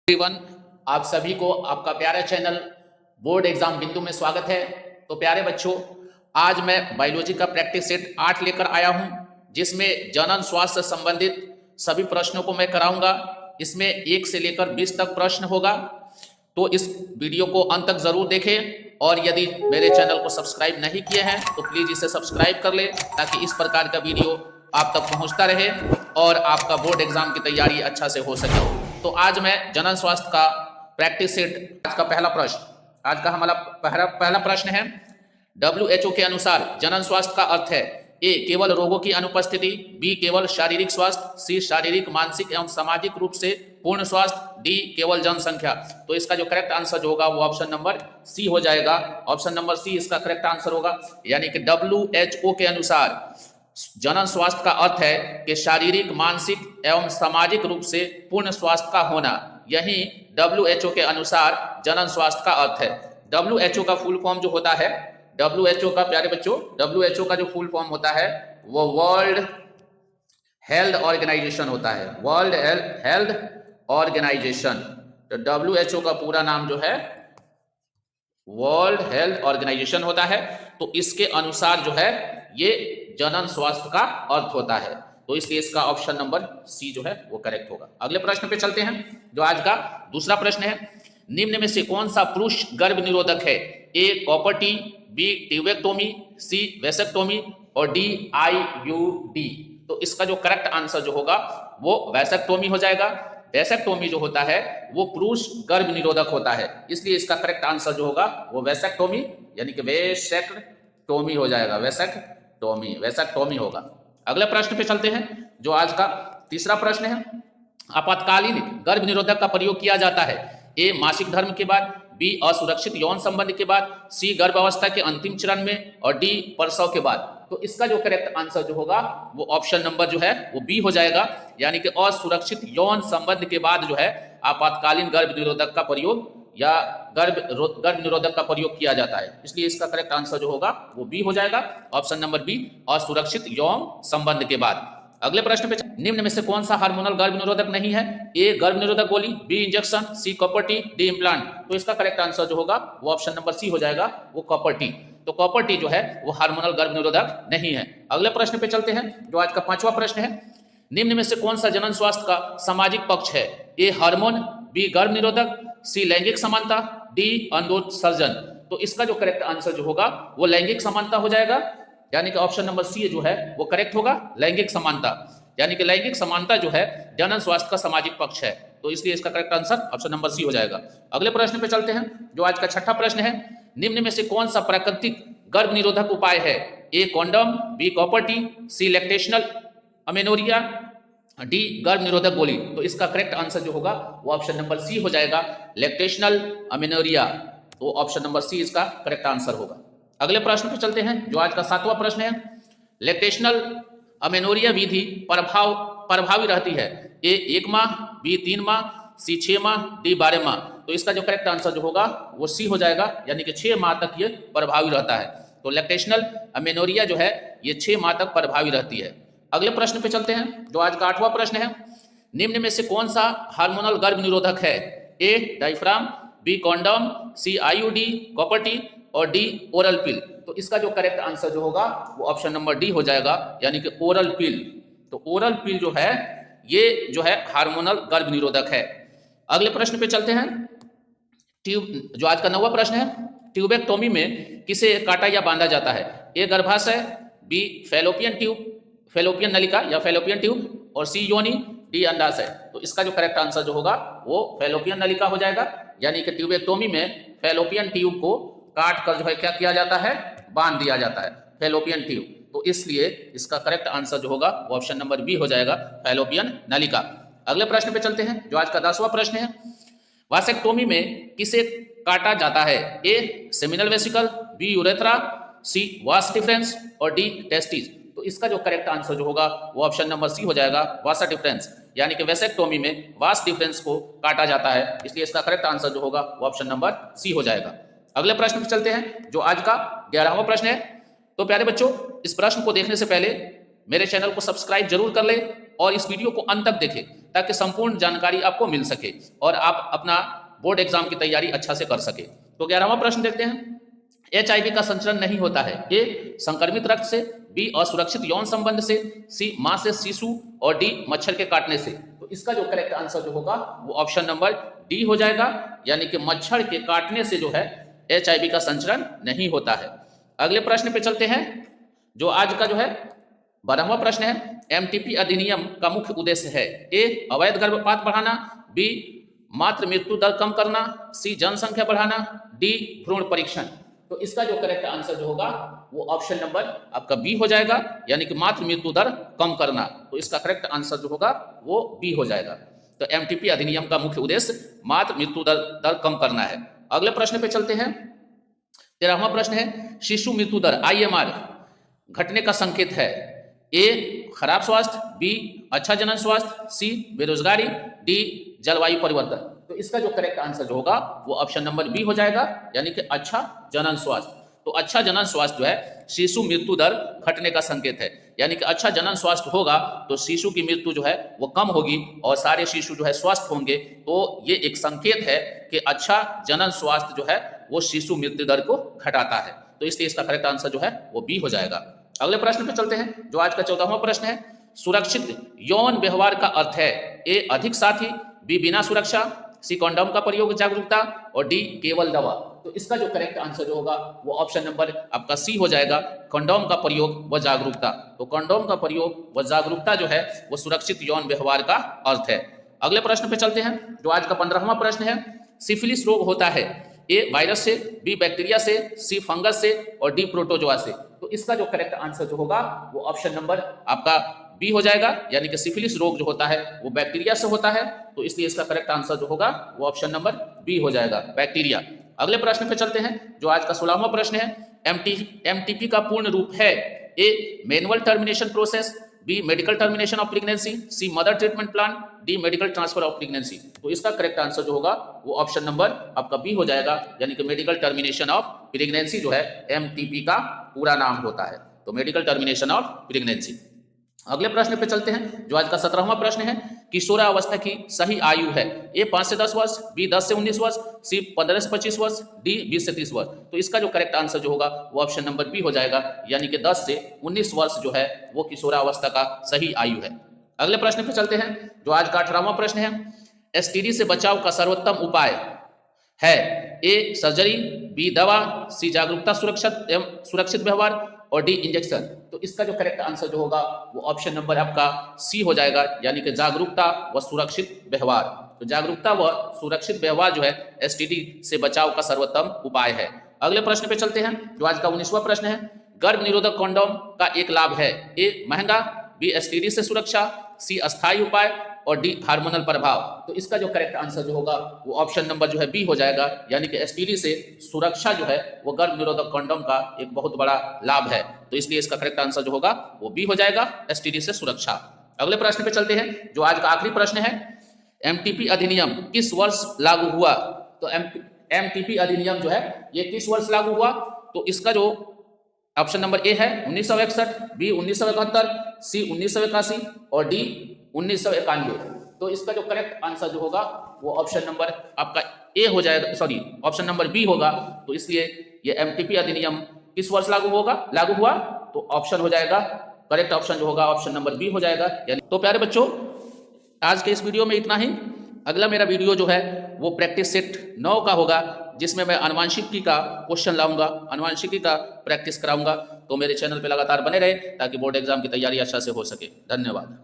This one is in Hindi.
एवरीवन, आप सभी को आपका प्यारा चैनल बोर्ड एग्जाम बिंदु में स्वागत है। तो प्यारे बच्चों, आज मैं बायोलॉजी का प्रैक्टिस सेट 8 लेकर आया हूं, जिसमें जनन स्वास्थ्य से संबंधित सभी प्रश्नों को मैं कराऊंगा। इसमें 1 से लेकर 20 तक प्रश्न होगा। तो इस वीडियो को अंत तक जरूर देखें, और यदि मेरे चैनल को सब्सक्राइब नहीं किए हैं तो प्लीज इसे सब्सक्राइब कर ले, ताकि इस प्रकार का वीडियो आप तक पहुंचता रहे और आपका बोर्ड एग्जाम की तैयारी अच्छा से हो सके। तो आज मैं जनन स्वास्थ्य का प्रैक्टिस सेट, आज का पहला प्रश्न, आज का हमारा पहला प्रश्न है। WHO के अनुसार जनन स्वास्थ्य का अर्थ है: ए, केवल रोगों की अनुपस्थिति, बी, केवल शारीरिक स्वास्थ्य, सी, शारीरिक, मानसिक एवं सामाजिक रूप से पूर्ण स्वास्थ्य, डी, केवल जनसंख्या। तो इसका जो करेक्ट आंसर जो होगा वो ऑप्शन नंबर सी हो जाएगा। ऑप्शन नंबर सी इसका करेक्ट आंसर होगा। यानी कि WHO के अनुसार जनन स्वास्थ्य का अर्थ है कि शारीरिक, मानसिक एवं सामाजिक रूप से पूर्ण स्वास्थ्य का होना। यही WHO के अनुसार जनन स्वास्थ्य का अर्थ है। WHO का फुल फॉर्म जो होता है, WHO का, प्यारे बच्चों, WHO का जो फुल फॉर्म होता है वो वर्ल्ड हेल्थ ऑर्गेनाइजेशन होता है। World health organization. तो WHO का पूरा नाम जो है वर्ल्ड हेल्थ ऑर्गेनाइजेशन होता है। तो इसके अनुसार जो है ये जनन स्वास्थ्य का अर्थ होता है। तो इसलिए इसका ऑप्शन नंबर सी जो है वो करेक्ट होगा। अगले प्रश्न पे चलते हैं, जो आज का दूसरा प्रश्न है। निम्न में से कौन सा पुरुष गर्भ निरोधक है? ए, कॉपर टी, बी, ट्यूबेक्टोमी, सी, वेसेक्टोमी और डी, IUD। तो इसका जो करेक्ट आंसर जो होगा वो वेसेक्टोमी हो जाएगा। वेसेक्टोमी जो होता है वो पुरुष गर्भ निरोधक होता है, इसलिए इसका करेक्ट आंसर जो होगा वो वेसेक्टोमी, यानी कि वेसेक्टोमी हो जाएगा। वेसेक्टोमी होगा। अगले प्रश्न पे चलते हैं, जो आज का तीसरा प्रश्न है। आपातकालीन गर्भ निरोधक का प्रयोग किया जाता है: ए, मासिक धर्म के बाद, बी, असुरक्षित यौन संबंध के बाद, सी, गर्भावस्था के अंतिम चरण में और डी, प्रसव के बाद। तो इसका जो करेक्ट आंसर जो होगा वो ऑप्शन नंबर जो है वो बी हो जाएगा। यानी कि असुरक्षित यौन संबंध के बाद जो है आपातकालीन गर्भ निरोधक का प्रयोग या गर्भ निरोधक का प्रयोग किया जाता है, इसलिए इसका करेक्ट आंसर जो होगा वो बी हो जाएगा। ऑप्शन नंबर बी, असुरक्षित यौन संबंध के बाद। अगले प्रश्न पे, निम्न में से कौन सा हार्मोनल गर्भ निरोधक नहीं है? ए, गर्भ निरोधक गोली, बी, इंजेक्शन, सी, कॉपर टी, डी, इम्प्लांट। तो इसका करेक्ट आंसर जो होगा वो ऑप्शन नंबर सी हो जाएगा, वो कॉपर टी। तो कॉपर टी जो है वो हार्मोनल गर्भ निरोधक नहीं है। अगले प्रश्न पे चलते हैं, जो आज का पांचवा प्रश्न है। निम्न में से कौन सा जनन स्वास्थ्य का सामाजिक पक्ष है? ए, हार्मोन, बी, गर्भ निरोधक, सी, लैंगिक समानता, डी, अंडोत्सर्जन। तो इसका जो करेक्ट आंसर जो होगा वो लैंगिक समानता हो जाएगा। यानी कि ऑप्शन नंबर सी जो है वो करेक्ट होगा, लैंगिक समानता। यानी कि लैंगिक समानता जो है जनन स्वास्थ्य का सामाजिक पक्ष है, तो इसलिए इसका correct answer option number C हो जाएगा। अगले प्रश्न पे चलते हैं, जो आज का छठा प्रश्न है। निम्न में से कौन सा प्राकृतिक गर्भ निरोधक उपाय है? ए, कॉन्डम, बी, कॉपर टी, सी, लैक्टेशनल अमेनोरिया, डी, गर्भ निरोधक गोली। तो इसका करेक्ट आंसर जो होगा वो ऑप्शन नंबर सी हो जाएगा, लैक्टेशनल अमेनोरिया। तो ऑप्शन नंबर सी इसका करेक्ट आंसर होगा। अगले प्रश्न पे चलते हैं, जो आज का सातवां प्रश्न है। लैक्टेशनल अमेनोरिया विधि प्रभावी रहती है: ए, 1 माह, बी, 3 माह, सी, 6 माह, डी, 12 माह। तो इसका जो करेक्ट आंसर जो होगा वो सी हो जाएगा, यानी कि 6 माह तक ये प्रभावी रहता है। तो लैक्टेशनल अमेनोरिया जो है ये 6 माह तक प्रभावी रहती है। अगले प्रश्न पे चलते हैं, जो आज का आठवां प्रश्न है। निम्न में से कौन सा हार्मोनल गर्भ निरोधक है? ए, डायफ्राम, बी, कॉन्डम, सी, IUD, कॉपर टी और डी, ओरल पिल। तो इसका जो करेक्ट आंसर जो होगा वो ऑप्शन नंबर डी हो जाएगा, यानी कि ओरल पिल। तो ओरल पिल जो है ये जो है हार्मोनल गर्भ निरोधक है। अगले प्रश्न पे चलते हैं, जो आज का 9वां प्रश्न है। ट्यूबेक्टोमी में किसे काटा या बांधा जाता है? ए, गर्भाशय, बी, फैलोपियन नलिका या फैलोपियन ट्यूब, और सी, योनि, डी, अंडाशय। तो इसका जो करेक्ट आंसर जो होगा वो फैलोपियन नलिका हो जाएगा। यानी कि ट्यूबेक्टोमी में फैलोपियन ट्यूब को काट कर जो है क्या किया जाता है, बांध दिया जाता है, फैलोपियन ट्यूब। तो इसलिए इसका करेक्ट आंसर जो होगा वो ऑप्शन नंबर बी हो जाएगा, फैलोपियन नलिका। अगले प्रश्न पे चलते हैं, जो आज का 10वां प्रश्न है। वासेक्टोमी में किसे काटा जाता है? ए, सेमिनल वेसिकल, बी, यूरेथ्रा, सी, वास डिफरेंस और डी, टेस्टिस। तो इसका जो करेक्ट आंसर जो होगा वो ऑप्शन नंबर सी हो जाएगा, वासा डिफरेंस। यानी कि वेसेक्टोमी में वास डिफरेंस को काटा जाता है, इसलिए इसका करेक्ट आंसर जो होगा वो ऑप्शन नंबर सी हो जाएगा। अगले प्रश्न पे चलते हैं, जो आज का 11वां प्रश्न है। तो प्यारे बच्चों, इस प्रश्न को देखने से पहले मेरे चैनल को सब्सक्राइब जरूर कर ले, और इस वीडियो को अंत तक देखें ताकि संपूर्ण जानकारी आपको मिल सके और आप अपना बोर्ड एग्जाम की तैयारी अच्छा से कर सके। तो 11वां प्रश्न देखते हैं। HIV का संचरण नहीं होता है। ए संक्रमित रक्त से, बी असुरक्षित यौन संबंध से, सी मां से शिशु और डी मच्छर के काटने से। तो इसका जो करेक्ट आंसर जो होगा वो ऑप्शन नंबर डी हो जाएगा, यानी कि मच्छर के काटने से जो है HIV का संचरण नहीं होता है। अगले प्रश्न पे चलते हैं, जो आज का जो है 12वां प्रश्न है। MTP अधिनियम का मुख्य उद्देश्य है। ए अवैध गर्भपात बढ़ाना, बी मातृ मृत्यु दर कम करना, सी जनसंख्या बढ़ाना, डी भ्रूण परीक्षण। तो इसका जो करेक्ट आंसर जो होगा वो ऑप्शन नंबर आपका बी हो जाएगा, यानी कि मातृ मृत्यु दर कम करना। तो इसका करेक्ट आंसर जो होगा वो बी हो जाएगा। तो MTP अधिनियम का मुख्य उद्देश्य मातृ मृत्यु दर कम करना है। अगले प्रश्न पे चलते हैं। 13वां प्रश्न है, शिशु मृत्यु दर IMR घटने का संकेत है। ए खराब स्वास्थ्य, बी अच्छा जनन स्वास्थ्य, सी बेरोजगारी, डी जलवायु परिवर्तन। तो इसका जो करेक्ट आंसर जो होगा वो ऑप्शन नंबर बी हो जाएगा, यानी कि अच्छा जनन स्वास्थ्य। तो अच्छा जनन स्वास्थ्य जो है शिशु मृत्यु दर घटने का संकेत है, यानी कि अच्छा जनन स्वास्थ्य होगा तो शिशु की मृत्यु जो है वो कम होगी और सारे शिशु जो है स्वस्थ होंगे। तो ये एक संकेत है कि अच्छा जनन स्वास्थ्य जो है वो शिशु मृत्यु दर को घटाता है। तो इसलिए इसका करेक्ट आंसर जो है वो बी हो जाएगा। अगले प्रश्न पे चलते हैं, जो आज का 14वां प्रश्न है। सुरक्षित यौन व्यवहार का अर्थ है। ए अधिक साथी, बी बिना सुरक्षा, सी कंडोम का प्रयोग जागरूकता और डी केवल दवा। तो इसका जो करेक्ट आंसर जो होगा वो ऑप्शन नंबर आपका सी हो जाएगा, कंडोम का प्रयोग व जागरूकता। तो कंडोम का प्रयोग व जागरूकता जो है वो सुरक्षित यौन व्यवहार का अर्थ है। अगले प्रश्न पे चलते हैं, जो आज का 15वां प्रश्न है। सिफिलिस रोग होता है। ए वायरस से, बी बैक्टीरिया से, सी फंगस से और डी प्रोटोजोआ से। तो इसका जो करेक्ट आंसर जो होगा वो ऑप्शन नंबर आपका बी हो जाएगा, यानी कि सिफिलिस रोग जो होता है वो बैक्टीरिया से होता है। तो इसलिए इसका करेक्ट आंसर जो होगा वो ऑप्शन नंबर बी हो जाएगा, बैक्टीरिया। अगले प्रश्न पे चलते हैं, जो आज का 16वां प्रश्न है। MTP का पूर्ण रूप है। A manual termination process, B medical termination of pregnancy, C mother treatment plan, D medical transfer of pregnancy. तो इसका करेक्ट आंसर जो होगा वो ऑप्शन नंबर आपका बी हो जाएगा, यानी कि मेडिकल टर्मिनेशन ऑफ प्रेगनेंसी जो है MTP का पूरा नाम होता है। तो मेडिकल टर्मिनेशन ऑफ प्रेगनेंसी। अगले प्रश्न पे चलते हैं, जो आज का 17वां प्रश्न है। किशोरावस्था की सही आयु है। ए 5 से 10 वर्ष, बी 10 से 19 वर्ष, सी 15 से 25 वर्ष, डी 20 से 30 वर्ष। तो इसका जो करेक्ट आंसर जो होगा वो ऑप्शन नंबर बी हो जाएगा, यानी कि 10 से 19 वर्ष जो है वो किशोरावस्था का सही आयु है। अगले प्रश्न पे चलते हैं, जो आज का 18वां प्रश्न है। STD से बचाव का सर्वोत्तम उपाय है। ए सर्जरी, बी दवा, सी जागरूकता सुरक्षित व्यवहार और डी इंजेक्शन। तो इसका जो करेक्ट आंसर जो होगा वो ऑप्शन नंबर आपका सी हो जाएगा, यानी कि जागरूकता व सुरक्षित व्यवहार। तो जागरूकता व सुरक्षित व्यवहार जो है STD से बचाव का सर्वोत्तम उपाय है। अगले प्रश्न पे चलते हैं, जो आज का 19वां प्रश्न है। गर्भ निरोधक कंडोम का एक लाभ है। ए महंगा, बी STD से सुरक्षा, सी अस्थायी उपाय और डी हार्मोनल प्रभाव। तो इसका जो करेक्ट आंसर जो होगा वो ऑप्शन नंबर जो है बी हो जाएगा, यानी कि STD से सुरक्षा जो है वो गर्भ निरोधक कंडोम का एक बहुत बड़ा लाभ है। तो इसलिए इसका करेक्ट आंसर जो होगा वो बी हो जाएगा, STD से सुरक्षा। अगले प्रश्न पे चलते हैं, जो आज का आखिरी प्रश्न है। MTP अधिनियम किस वर्ष लागू हुआ। तो MTP अधिनियम जो है ये किस वर्ष लागू हुआ। तो इसका जो ऑप्शन नंबर ए है 1961, बी 1971, सी 1981 और डी 1991। तो इसका जो करेक्ट आंसर जो होगा वो ऑप्शन नंबर आपका ए हो जाएगा, सॉरी ऑप्शन नंबर बी होगा। तो इसलिए ये MTP अधिनियम किस वर्ष लागू हुआ। तो ऑप्शन हो जाएगा, करेक्ट ऑप्शन जो होगा ऑप्शन नंबर बी हो जाएगा। यानी तो प्यारे बच्चों, आज के इस वीडियो में इतना ही। अगला मेरा वीडियो जो है वो प्रैक्टिस सेट 9 का होगा, जिसमें मैं अनुवांशिकी का क्वेश्चन लाऊंगा, अनुवांशिकी का प्रैक्टिस कराऊंगा। तो मेरे चैनल पे लगातार बने रहे ताकि बोर्ड एग्जाम की तैयारी अच्छा से हो सके। धन्यवाद।